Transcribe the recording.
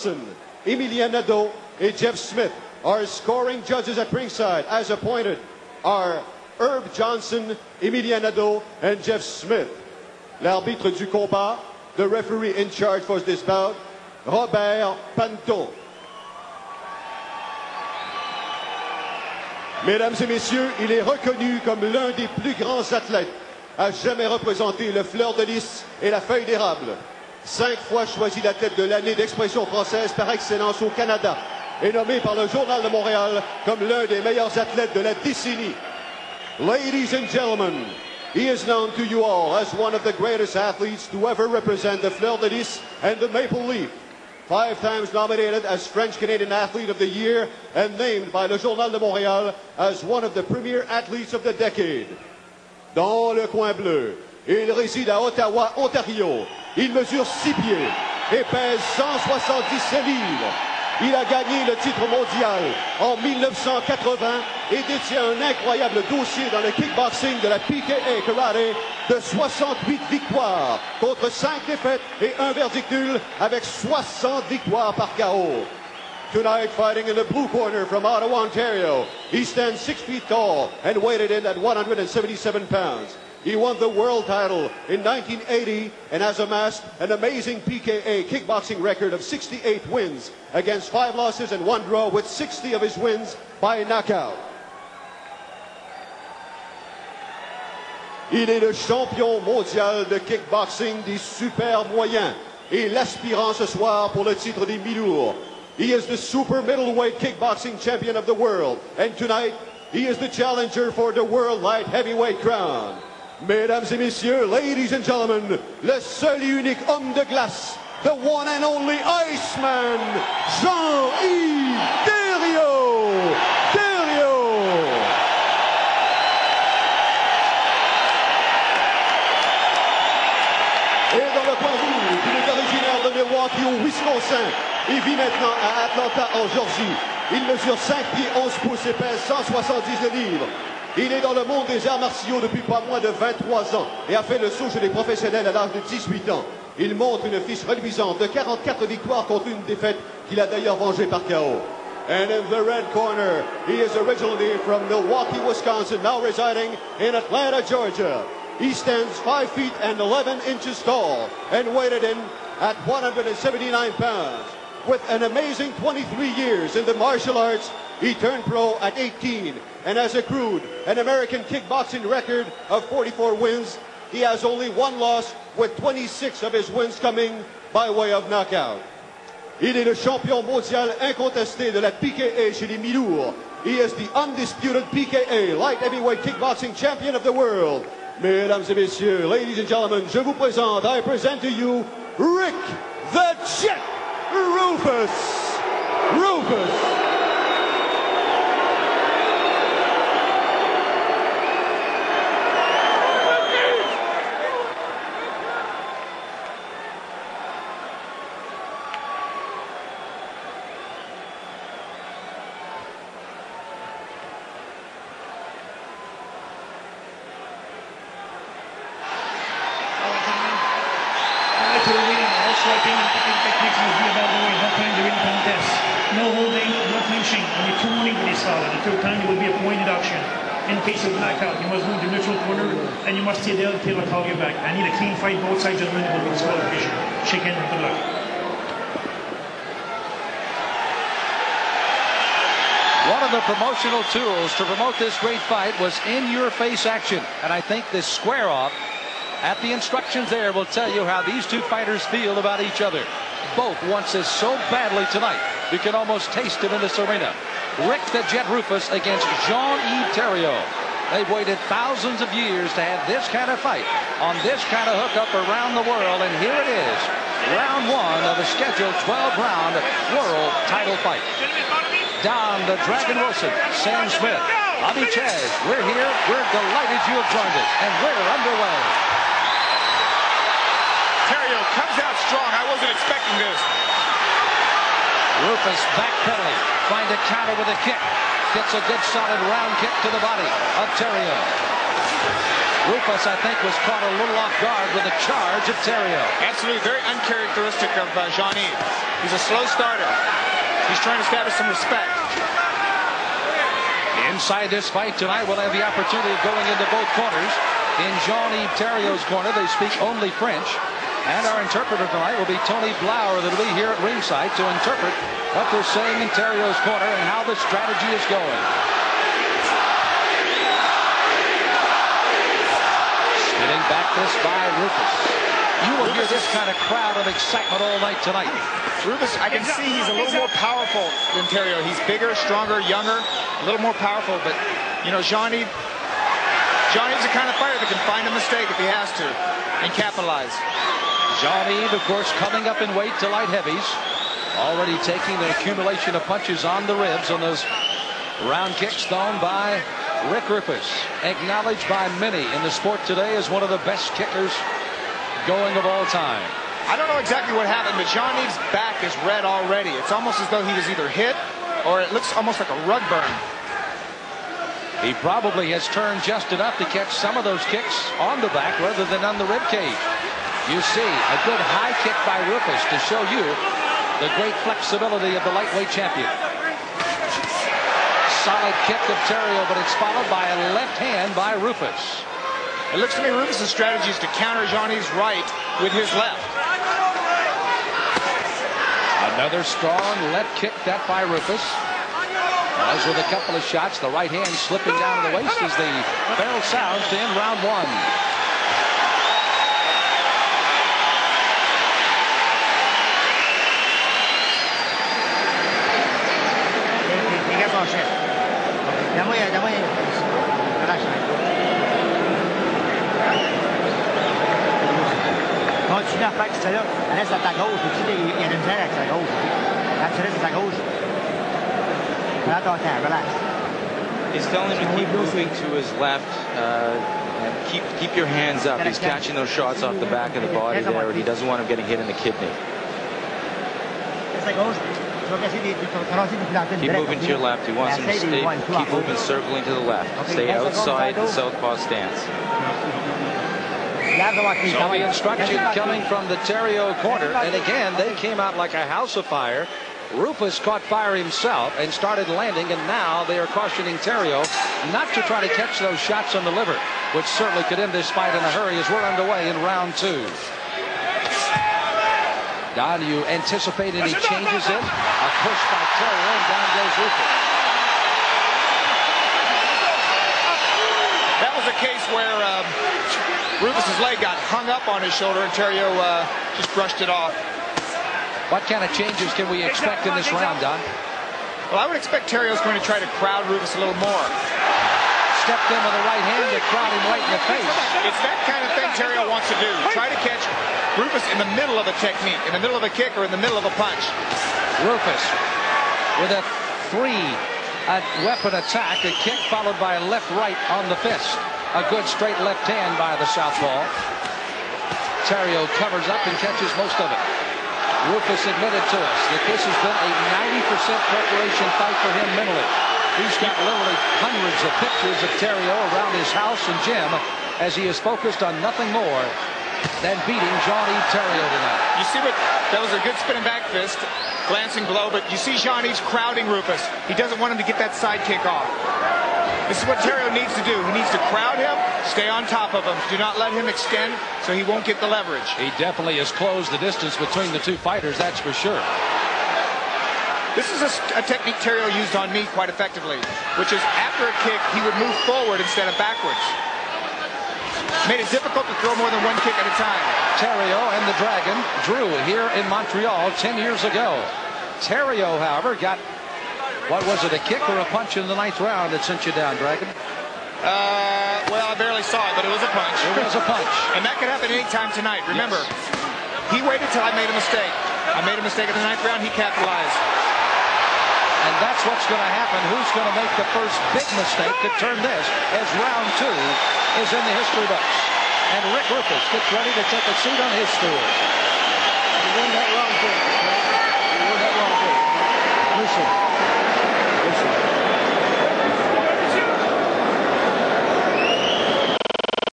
Johnson, Emilien Nadeau, et Jeff Smith. Our scoring judges at ringside, as appointed, are Herb Johnson, Emilien Nadeau, and Jeff Smith. L'arbitre du combat, the referee in charge for this bout, Robert Panton. Mesdames et messieurs, il est reconnu comme l'un des plus grands athlètes à jamais représenter le fleur de lys et la feuille d'érable. 5 fois choisi l'athlète de l'année d'expression française par excellence au Canada et nommé par le Journal de Montréal comme l'un des meilleurs athlètes de la décennie. Ladies and gentlemen, he is known to you all as one of the greatest athletes to ever represent the fleur de lys and the maple leaf. 5 times nominated as French-Canadian Athlete of the Year and named by le Journal de Montréal as one of the premier athletes of the decade. Dans le coin bleu, il réside à Ottawa, Ontario. Il mesure 6 pieds et pèse 177 livres. Il a gagné le titre mondial en 1980 et détient un incroyable dossier dans le kickboxing de la PKA Karate de 68 victoires contre 5 défaites et 1 verdict nul avec 60 victoires par KO. Tonight, fighting in the blue corner from Ottawa, Ontario, he stands 6 feet tall and weighted in at 177 pounds. He won the world title in 1980 and has amassed an amazing PKA kickboxing record of 68 wins against 5 losses and 1 draw, with 60 of his wins by knockout. Il est le champion mondial de kickboxing des super moyens et l'aspirant ce soir pour le titre des mi-lourds. He is the super middleweight kickboxing champion of the world, and tonight he is the challenger for the world light heavyweight crown. Mesdames et messieurs, ladies and gentlemen, le seul et unique homme de glace, the one and only Iceman, Jean-Yves Theriault. Et dans le coin rouge, il est originaire de Milwaukee au Wisconsin et vit maintenant à Atlanta en Georgie. Il mesure 5 pieds 11 pouces et pèse 170 livres. Il est dans le monde des arts martiaux depuis pas moins de 23 ans et a fait le saut chez les professionnels à l'âge de 18 ans. Il montre une fiche reluisante de 44 victoires contre une défaite qu'il a d'ailleurs vengée par KO. And in the red corner, he is originally from Milwaukee, Wisconsin, now residing in Atlanta, Georgia. He stands 5 feet and 11 inches tall and weighted in at 179 pounds. With an amazing 23 years in the martial arts, he turned pro at 18 and has accrued an American kickboxing record of 44 wins. He has only 1 loss, with 26 of his wins coming by way of knockout. Il est le champion mondial incontesté de la PKA chez les mi-lourds. He is the undisputed PKA light heavyweight kickboxing champion of the world. Mesdames et messieurs, ladies and gentlemen, je vous présente, I present to you Rick the Jet Roufus. No holding, no clinching, only 2 warning when it's solid. The 3rd time there will be a point deduction. In case of knockout, you must move to neutral corner and you must stay there until I call you back. I need a clean fight, both sides, gentlemen. It will be disqualification. Shake hands and good luck. One of the promotional tools to promote this great fight was in-your-face action. And I think this square-off at the instructions there will tell you how these 2 fighters feel about each other. Both want this so badly tonight. You can almost taste him in this arena. Rick the Jet Roufus against Jean-Yves Theriault. They've waited thousands of years to have this kind of fight on this kind of hookup around the world, and here it is. Round 1 of a scheduled 12-round world title fight. Don the Dragon Wilson, Sam Smith, Bobby Chaz, we're here. We're delighted you have joined us, and we're underway. Theriault comes out strong. I wasn't expecting this. Roufus backpedaling, trying to counter with a kick. Gets a good solid round kick to the body of Theriault. Roufus, I think, was caught a little off guard with a charge of Theriault. Absolutely, very uncharacteristic of Jean-Yves. He's a slow starter. He's trying to establish some respect. Inside this fight tonight, we'll have the opportunity of going into both corners. In Jean-Yves Theriault's corner, they speak only French. And our interpreter tonight will be Tony Blauer, that will be here at ringside to interpret what they're saying in Theriault's corner and how the strategy is going. Spinning back fist by Roufus. You will hear this kind of crowd of excitement all night tonight. Roufus, I can see he's a little more powerful than Theriault. He's bigger, stronger, younger, a little more powerful. But, you know, Jean-Yves the kind of fighter that can find a mistake if he has to and capitalize. Jean-Yves, of course, coming up in weight to light heavies. Already taking the accumulation of punches on the ribs on those round kicks thrown by Rick Roufus. Acknowledged by many in the sport today as one of the best kickers going of all time. I don't know exactly what happened, but Jean-Yves' back is red already. It's almost as though he was either hit or it looks almost like a rug burn. He probably has turned just enough to catch some of those kicks on the back rather than on the rib cage. You see a good high kick by Roufus to show you the great flexibility of the lightweight champion. Solid kick of Theriault, but it's followed by a left hand by Roufus. It looks to me Roufus' strategy is to counter Jean-Yves' right with his left. Another strong left kick, that by Roufus. As with a couple of shots, the right hand slipping down to the waist as the bell sounds to end round one. Continue à faire tout ça là. Reste à ta gauche. Il y a une misère avec sa gauche. Quand tu restes à ta gauche, prends ton temps, relax. He's telling him to keep moving to his left and keep your hands up. He's catching those shots off the back of the body there, and he doesn't want him getting hit in the kidney. Keep moving to your left. He wants him to keep moving, circling to the left. Stay outside the southpaw stance. So the instruction coming from the Theriault corner, and again they came out like a house of fire. Roufus caught fire himself and started landing, and now they are cautioning Theriault not to try to catch those shots on the liver, which certainly could end this fight in a hurry as we're underway in round two. Don, do you anticipate any changes in? A push by Theriault, and down goes Roufus. That was a case where Roufus' leg got hung up on his shoulder and Theriault just brushed it off. What kind of changes can we expect in this round, Don? Well, I would expect Theriault's going to try to crowd Roufus a little more. Stepped in with a right hand to crowd him right in the face. It's that kind of thing Theriault wants to do. Try to catch Roufus in the middle of a technique, in the middle of a kick or in the middle of a punch. Roufus with a three-weapon attack, a kick followed by a left-right on the fist. A good straight left hand by the southpaw. Theriault covers up and catches most of it. Roufus admitted to us that this has been a 90% preparation fight for him mentally. He's got literally hundreds of pictures of Theriault around his house and gym as he is focused on nothing more than beating Jean-Yves Theriault tonight. You see what, that was a good spinning back fist, glancing blow, but you see Jean-Yves crowding Roufus. He doesn't want him to get that side kick off. This is what Theriault needs to do. He needs to crowd him, stay on top of him. Do not let him extend so he won't get the leverage. He definitely has closed the distance between the two fighters, that's for sure. This is a technique Theriault used on me quite effectively, which is after a kick, he would move forward instead of backwards. Made it difficult to throw more than one kick at a time. Theriault and the Dragon drew here in Montreal 10 years ago. Theriault, however, got, what was it, a kick or a punch in the 9th round that sent you down, Dragon? Well, I barely saw it, but it was a punch. It was a punch. And that could happen any time tonight. Remember, he waited till I made a mistake. I made a mistake in the 9th round, he capitalized. And that's what's going to happen. Who's going to make the first big mistake to turn this as round two is in the history books. And Rick Roufus gets ready to take a seat on his stool. You win that round two. You win that round two. Listen.